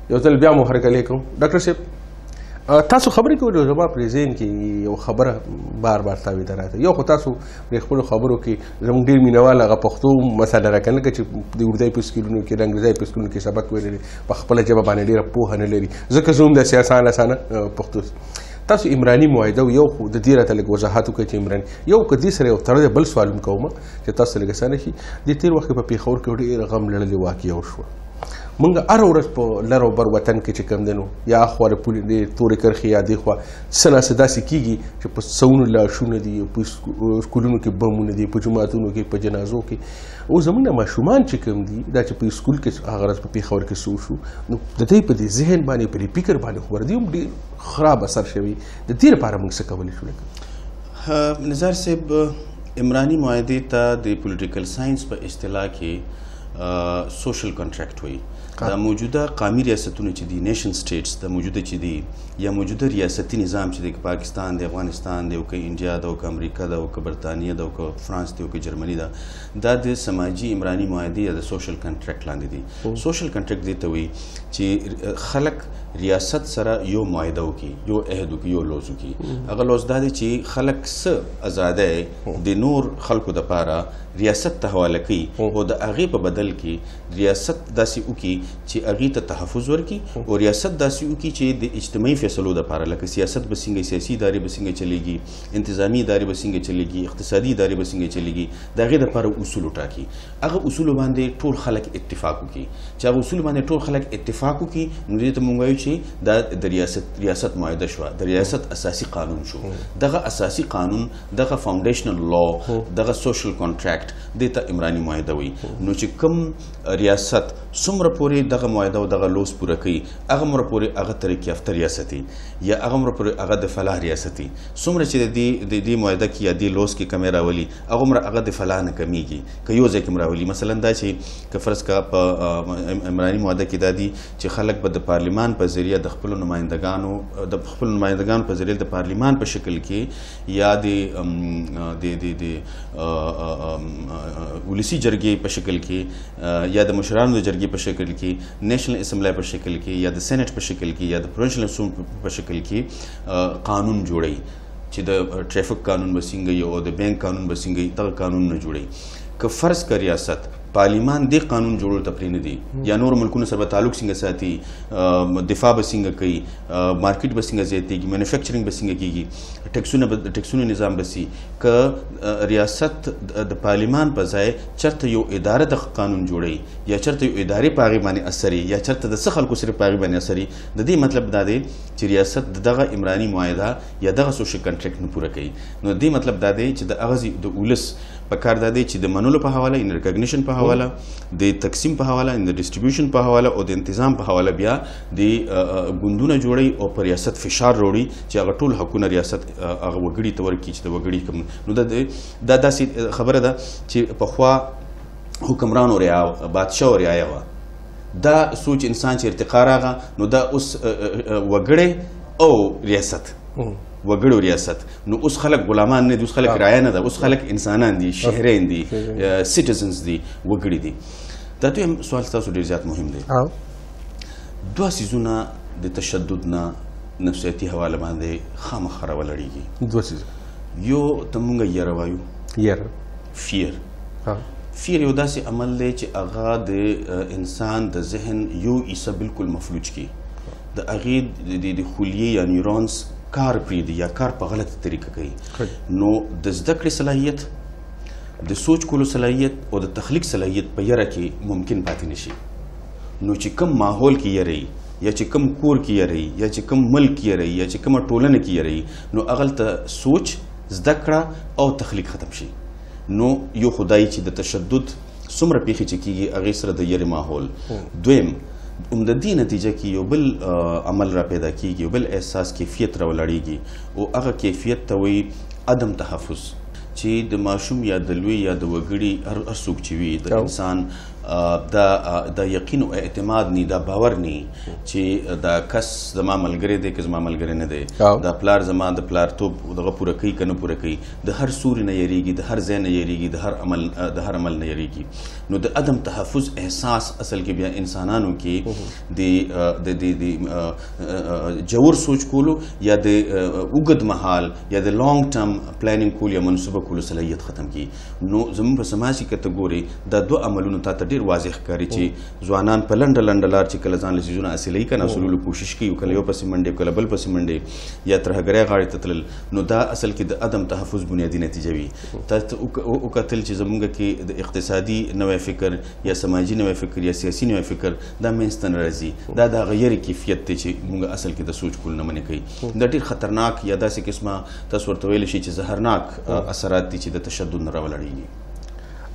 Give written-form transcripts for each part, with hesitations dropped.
یو ځل بیا مو هرکلی کوم ډاکټر صاحب تاسو خبرې کوئ زما پرې ذهن کې یو خبره بار بار تاویده راته یو خو تاسو پرې خپلو خبرو کې زموږ ډېر مینوال هغه پښتو مسله راکنه لکه چې د اردو په سکولونو کې د انګریزي په سکولونو کې سبق ویلی په خپله ژبه باندې ډېره پوهه نه لري ځکه زه هم داسې اسانه پښتو تاسو عمراني معاهده یو خو د دې راته لږ وضاحت وکړئ چې عمراني یو که دې سره یو تړلی بل سوال هم کوم چې تاسو ته لږ اسانه شي د تېر وخت کې په پېښور کې ډېره غم لړلې واقعه وشوه موږ هره ورځ په لر او بر وطن کې چې کوم دی نو یا اخوا د تورې کرښې یا دې خوا څه ناڅه داسې کېږي چې په سوونو لاشونه دي په سکولونو کې بمونه دي په جوماتونو کې په جنازو کې او زموږ نه ماشومان چې کوم دي دا چې په سکول کې هغه ورځ په پېښور کې څه وشو نو د دوی په دې ذهن باندې په دې فکر باندې خو ورته هم ډېر خراب اثر شوی د دې لپاره موږ څه کولی شو نزار صاحب عمراني معاهدې ته د پولیټیکل ساينس په اصطلاح کې سوشل کنټراکټ وایي دا موجوده قومي ریاستونه چې دي نیشن سټیټس د موجوده چې دي یا موجوده ریاستي نظام چې دی پاکستان دی افغانستان دی او که انډیا ده او که امریکا ده او که برطانیه ده او که فرانس دی او که جرمني ده دا د سماجي عمراني معاهدې یا د سوشل کنټراکټ لاندې دي سوشل کنټراکټ دې ته وایي چې خلک ریاست سره یو معاهده وکړي یو عهد وکړي یو لوز وکړي هغه لوز دا دی چې خلک څه ازادۍ د نور خلکو دپاره ریاست ته حواله کوي او د هغې په بدل کې ریاست داسې وکړي چې هغې ته تحفظ ورکړي او ریاست داسې وکړي چې د اجتماعي فیصلو دپاره لکه سیاست به څنګه سیاسي ادارې به څنګه چلیږي انتظامي ادارې به څنګه چلیږي اقتصادي ادارې به څنګه چلیږي د هغې دپاره اصول وټاکي هغه اصولو باندې ټول خلک اتفاق وکړي چې هغه اصولو باندې ټول خلک اتفاق وکړي نو دې ته موږ وایو چې دا د ریاست معاهده شوه د ریاست اساسي قانون شو دغه اساسي قانون دغه فاونډیشنل لا دغه سوشل کنټراکټ دې ته عمراني معاهده وایي نو چې کوم ریاست څومره پورې دغه معاهده او دغه لوز پوره کوي هغه مره پورې هغه ترقي یافته ریاستي یا هغه مره پورې هغه د فلاح ریاستي څومره چې د دې معاهده کې یا دې لوز کې کمې راولي هغه مره هغه د فلاح نه کمیږي که یو ځای کې راولي مثلا دا چې که فرض کا په عمراني معاهده کې دا دي چې خلک به د پارلیمان په ذریعه د خپلو نمایندګانو په ذریعه د پارلیمان په شکل کې یا د ولسي جرګې په شکل کې یا د مشرانو د جرګې په شکل کې نیشنل اسمبلی په شکل کې یا د سینټ په شکل کې یا د پروونشل اسمبلی په شکل کې قانون جوړوي چې د ټریفک قانون به څنګه او د بینک قانون به څنګه دغه قانونونه جوړوي که فرض که ریاست پارلیمان دې قانون جوړولو ته پرې نه دي یا نور ملکونو سره به تعلق څنګه ساتي دفاع به څنګه کوي مارکیټ به څنګه زیاتېږي مینوفیکچرینګ به څنګه کېږي ټیکسونو نظام به سي که ریاست د پارلیمان په ځای چېرته یو اداره د قانون جوړوي یا چېرته یو ادارې په هغې باندې اثر یا چېرته د څه خلکو سره په هغې باندې اثر د دې مطلب دا دی چې ریاست دغه عمراني معاهده یا دغه سوشل کنټراکټ نه پوره کوي نو دې مطلب دا دی چې د هغه د ولس په کار دا دی چې د منلو په حواله ان ریکګنیشن په حواله د تقسیم په حواله ان د ډسټریبیوشن په حواله او د تنظیم په حواله بیا د ګوندونه جوړي او پر ریاست فشار وروړي چې هغه ټول حقونه ریاست هغه وګړي ته ورکړي چې د وګړي کوم نو دا داسې خبره ده چې پخوا حکمران او بادشاه او رعایا وه دا سوچ انسان چې ارتقا راغه نو دا اوس وګړی او ریاست وګړو ریاست نو اوس خلک غلامان نه دي اوس خلک رعایا نه ده اوس خلک انسانان دي شهریان دي سټیزنز دي وګړي دي دا دویم سوال تاسو ډېر زیات مهم دی دوه څیزونه د تشدد نه نفسیاتي حواله باندې خامخا راولړېږي دوه څیزه یو ته مونږ یره وایو فیر یو داسې عمل دی چې هغه د انسان د ذهن یو حصه بالکل مفلوج کړي د هغې د خلیې یا نیورونز کار پرېږدي یا کار په غلطه طریقه کوي نو د زده کړې صلاحیت د سوچ کولو صلاحیت او د تخلیق صلاحیت په یره کې ممکن پاتې نشي نو چې کوم ماحول کې یره یا چې کوم کور کې یره یا چې کوم ملک کې یره یا چې کومه ټولنه کې یره نو هغلته سوچ زده کړه او تخلیق ختم شي نو یو خدای چې د تشدد څومره پیښې چې کېږي هغې سره د یرې ماحول دویم د دې نتیجه کې یو بل عمل را پیدا کېږي یو بل احساس کیفیت راولاړېږي او هغه کیفیت ته وایي عدم تحفظ چې د ماشوم یا د لوی یا د وګړي هر څوک چې وي د انسان دا یقین او اعتماد نی، دا باور نی چې دا کس زما ملګری دی که زما ملګری نه دی، دا پلار زما د پلارتوب دغه پوره کوي که نه پوره کوي، د هر سوري نه یریږي، د هر ځای نه یریږي، د هر عمل نه یریږي. نو د عدم تحفظ احساس اصل کې بیا انسانانو کې د جوور سوچ کولو یا د اوږد مهال یا د لانګ ټرم پلانینګ کول یا منصوبه کولو صلاحیت ختم کی. نو زموږ په سماج کې کته ګوري دا دوه عملونه تا ته ډېر واضح ښکاري چې ځوانان په لنډه لنډه لار چې کله ځان له څیزونه حاصلوي که نه حاصلولو کوشش کوي، کله یو پسې منډې کله بل پسې منډې یا ترهګرۍ غاړې ته تلل، نو دا اصل کې د عدم تحفظ بنیادي نتیجه وي. تاسو وکتل چې زموږ کې د اقتصادي نوی فکر یا سماجي نوی فکر یا سیاسي نوی فکر دا منځته نه راځي. دا د غیر کیفیت دی چې موږ اصل کې د سوچ کول نه منې کوي. دا ډېر خطرناک یا داسې قسمه تاسو ورته ویلی شي چې زهرناک اثرات دي چې د تشدد نه راولاړېږي.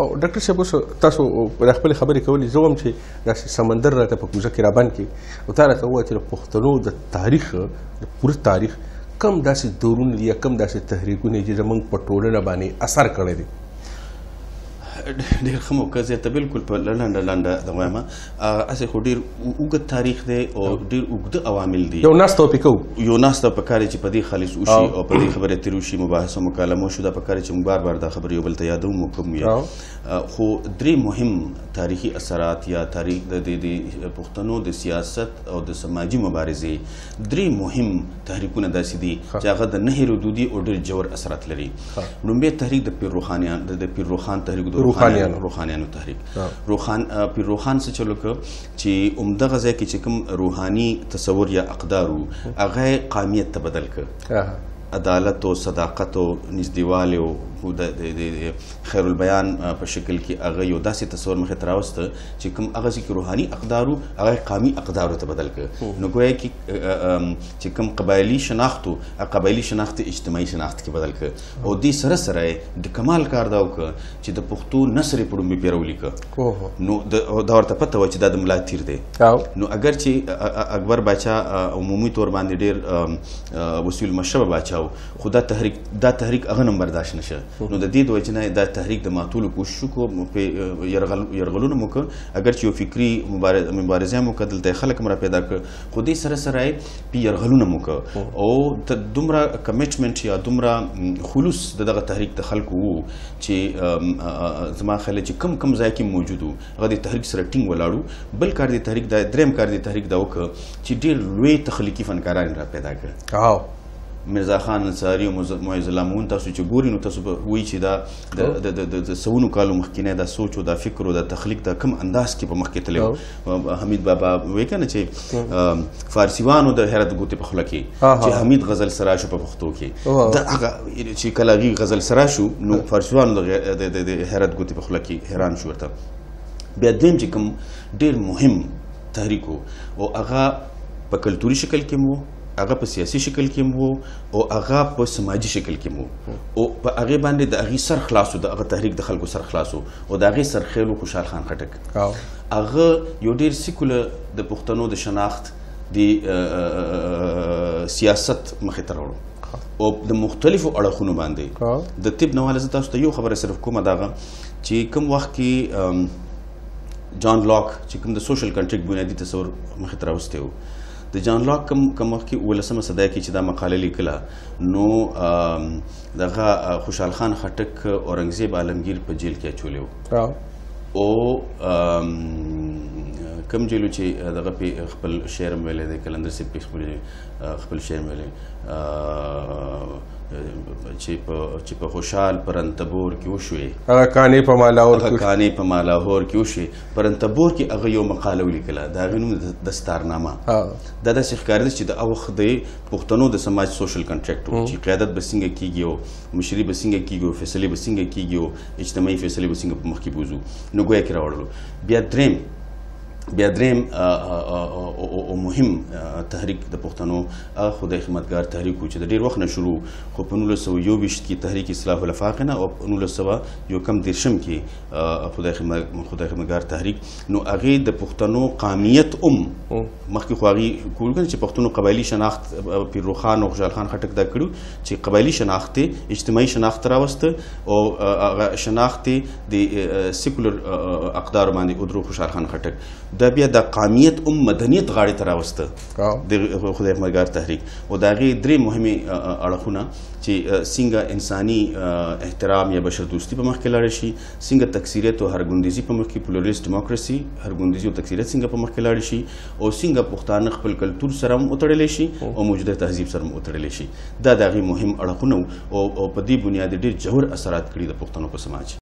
او ډاکټر صاحب اوس تاسو د خپلې خبرې کولې، زه هم چې داسې سمندر راته په کوزه کې رابند کړي او تا راته ووایه چې د پښتنو د تاریخ د پوره تاریخ کم داسې دورونه دي یا کم داسې تحریکونه چې زموږ په ټولنه باندې اثر کړی دی؟ ډېر ښه موقع زه ته بالکل په لنډه د وایم هسې خو ډېر اوږد تاریخ دی او ډېر اوږده عوامل دي. یو ناسته پکې کوو، یو ناسته پکار چې په دې خالص وشي او په دې خبرې تېر وشي، مباحثه مکالمه وشو، دا پکار چې موږ بار دا خبرې یو بل ته یادوو کوم یا خو درې مهم تاریخي اثرات یا تاریخ د پښتنو د سیاست او د سماجي مبارزې درې مهم تحریکونه داسې دي چې هغه د نه هېرېدونکي او ډېر ژور اثرات لري. لومړی تحریک د پیر روښان تحریک، د روحانیانو تحریک. پیر روښان څه چلو که چې عمدغه ځای کې چې کوم روحاني تصور یا اقدار وو هغه یې قامیت ته بدل کړ، عدالت او صداقت او نږدېوالی او د خیر البیان په شکل کې هغه یو داسې تصور مخې ته راوسته چې کوم هغه چې روحاني اقدار وو هغه قامي اقدارو ته بدل کړ. نو گویا کې چې کوم قبایلي شناخت وو هغه قبایلي شناخت اجتماعي شناخت کې بدل کړ. او دې سره سره د کمال کار دا وکړ چې د پښتو نثر یې په ډومبي پیرولي کړ. نو دا ورته پته وه چې دا د ملا تیر دی. نو اگر چې اکبر باچا عمومي طور باندې ډېر وسیل مشربه باچا و، خو دا تحریک هغه نه برداشت نشه. نو د دې د وجې نه دا تحریک د ماتولو کوشش وکړو، یرغلونه مو وکړ، اگر چې یو فکري مبارزه مو وکړه، دلته خلک هم را پیدا کړ، خو دې سره سره یې پې یرغلونه مو وکړه. او دومره کمیټمنټ یا دومره خلوص د دغه تحریک د خلکو وو چې زما خیال چې کم ځای کې موجود وو هغه د تحریک سره ټینګ ولاړو. بل کار د تحریک دا درېیم کار د تحریک دا وکړه چې ډېر لوی تخلیقي فنکاران را پیدا کړ. مرزا خان انصاري او معز الله مون تاسو چې ګوري نو تاسو به وایي چې دا د سونو کالو مخکینه دا سوچ او دا فکر او دا تخلیق دا کم انداز کې په مخ کې تللی. حمید بابا وایي که نه چې فارسیوانو د حیرت ګوتې په خوله کې چې حمید غزل سرا شو په پښتو کې، دا هغه چې کله هغې غزل سرا شو نو فارسیوانو د حیرت ګوتې په خوله کې حیران شو ورته. بیا دویم چې کوم ډېر مهم تحریک و او هغه په کلتوري شکل کې مو، هغه په سیاسي شکل کې مو او هغه په سماجي شکل کې مو، او په هغې باندې د هغې سر خلاصو، د هغه تحریک د خلکو سر خلاصو او د هغې سرخیلو خوشحال خان خټک. هغه یو ډېر سیکولر د پښتنو د شناخت د سیاست مخې ته راوړو او د مختلفو اړخونو باندې د طب نواله. زه تاسو ته یو خبره صرف کومه دغه چې کوم وخت کې جان لاک چې کوم د سوشل کنټریکټ بنیادي تصور مخې ته راوستی و، د جان لاک کوم وخت کې 19مه صدۍ کې چې دا مقاله لیکله نو دغه خوشحال خان خټک اورنګزیب عالمگیر په جیل کې اچولی و او کوم جیلو چې دغه پې خپل شعر هم ویلی دی، کلندر صاحب پې خپل شعر هم ویلی چې په خوشحال پرنتبور کې وشوې، هغه کانې په مالاهور کې وشوې. پرنتبور کې هغه یو مقاله ولیکله، د هغې نوم دستارنامه. دا داسې ښکارېده چې د هغه وخت د پښتنو د سماج سوشل کنټریکټ و چې قیادت به څنګه کېږي او مشري به څنګه کېږي او فیصلې به څنګه کېږي او اجتماعي فیصلې به څنګه په مخ کې بوځو. نو ګویا کې راوړلو. بیا درېیم او مهم تحریک د پښتنو خدای خدمتګار تحریک و چې د ډېر وخت نه شروع خو په 1921 کې تحریک اصلاح الافاق نه او په 1919 کې خدای خدمتګار تحریک نو هغې د پښتنو قامیت مخکې خو هغې کول کړه چې پښتنو قبایلي شناخت پیر روخان او خوشحال خان خټک دا کړو چې قبایلي شناخت اجتماعي شناخت راوسته او هغه شناخت د سیکولر اقدارو باندې ودرو خوشحال خان خټک دا بیا د قامیت مدنیت غاړې ته راوسته د خدای خدمتګار تحریک او د هغې درې مهمې اړخونه چې څنګه انساني احترام یا بشر دوستي په مخ کې لاړه شي څنګه تکثیریت او هرګوندیزي په مخ کې پلورلیست ډیموکراسي هرګوندیزي او تکثیریت څنګه په مخ کې لاړه شي او څنګه پښتانه خپل کلتور سره هم وتړلی شي او موجوده تهذیب سره هم وتړلی شي دا د هغې مهم اړخونه او په دې بنیاد ډېر ژور اثرات کړي د پښتنو په سماج